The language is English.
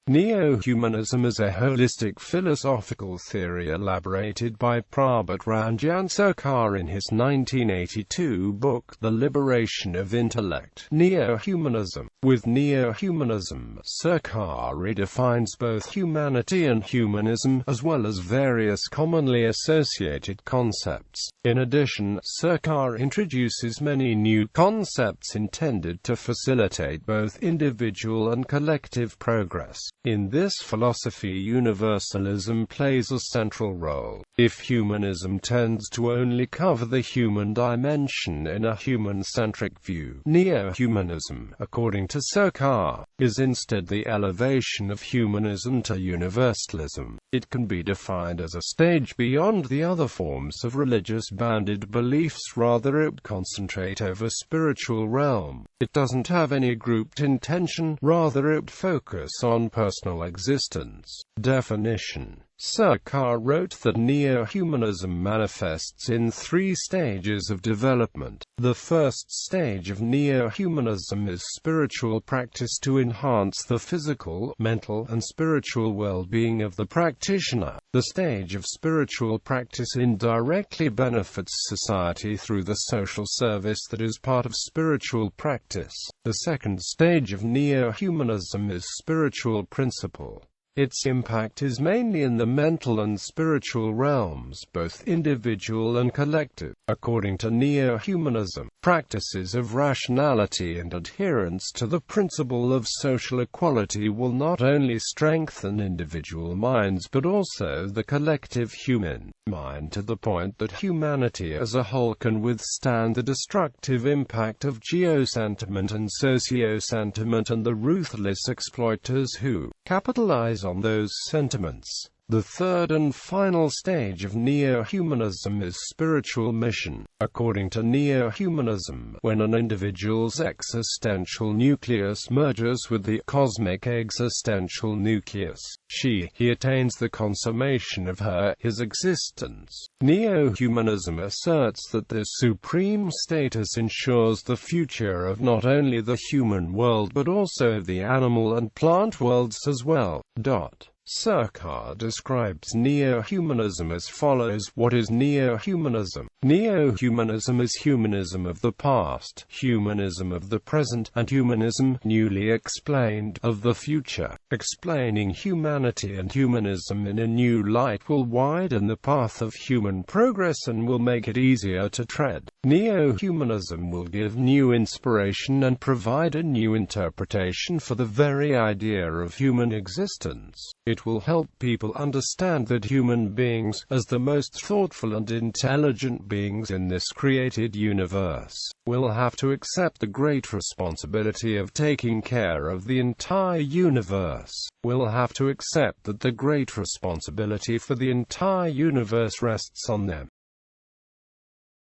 Neo-humanism is a holistic philosophical theory elaborated by Prabhat Ranjan Sarkar in his 1982 book, The Liberation of Intellect. Neo-humanism. With neo-humanism, Sarkar redefines both humanity and humanism, as well as various commonly associated concepts. In addition, Sarkar introduces many new concepts intended to facilitate both individual and collective progress. In this philosophy, universalism plays a central role. If humanism tends to only cover the human dimension in a human-centric view, neo-humanism, according to Sarkar, is instead the elevation of humanism to universalism. It can be defined as a stage beyond the other forms of religious-bounded beliefs. Rather, it concentrates over spiritual realm. It doesn't have any grouped intention, rather it focus on personal existence. Definition. Sarkar wrote that neo-humanism manifests in three stages of development. The first stage of neo-humanism is spiritual practice to enhance the physical, mental, and spiritual well-being of the practitioner. The stage of spiritual practice indirectly benefits society through the social service that is part of spiritual practice. The second stage of neo-humanism is spiritual principle. Its impact is mainly in the mental and spiritual realms, both individual and collective. According to neo-humanism, practices of rationality and adherence to the principle of social equality will not only strengthen individual minds but also the collective human mind, to the point that humanity as a whole can withstand the destructive impact of geo-sentiment and socio-sentiment and the ruthless exploiters who capitalize on those sentiments. The third and final stage of neo-humanism is spiritual mission. According to neo-humanism, when an individual's existential nucleus merges with the cosmic existential nucleus, he attains the consummation of his existence. Neo-humanism asserts that this supreme status ensures the future of not only the human world but also of the animal and plant worlds as well. Sarkar describes neo-humanism as follows. What is neo-humanism? Neo-humanism is humanism of the past, humanism of the present, and humanism, newly explained, of the future. Explaining humanity and humanism in a new light will widen the path of human progress and will make it easier to tread. Neo-humanism will give new inspiration and provide a new interpretation for the very idea of human existence. It will help people understand that human beings, as the most thoughtful and intelligent beings in this created universe, will have to accept the great responsibility of taking care of the entire universe. Will have to accept that the great responsibility for the entire universe rests on them.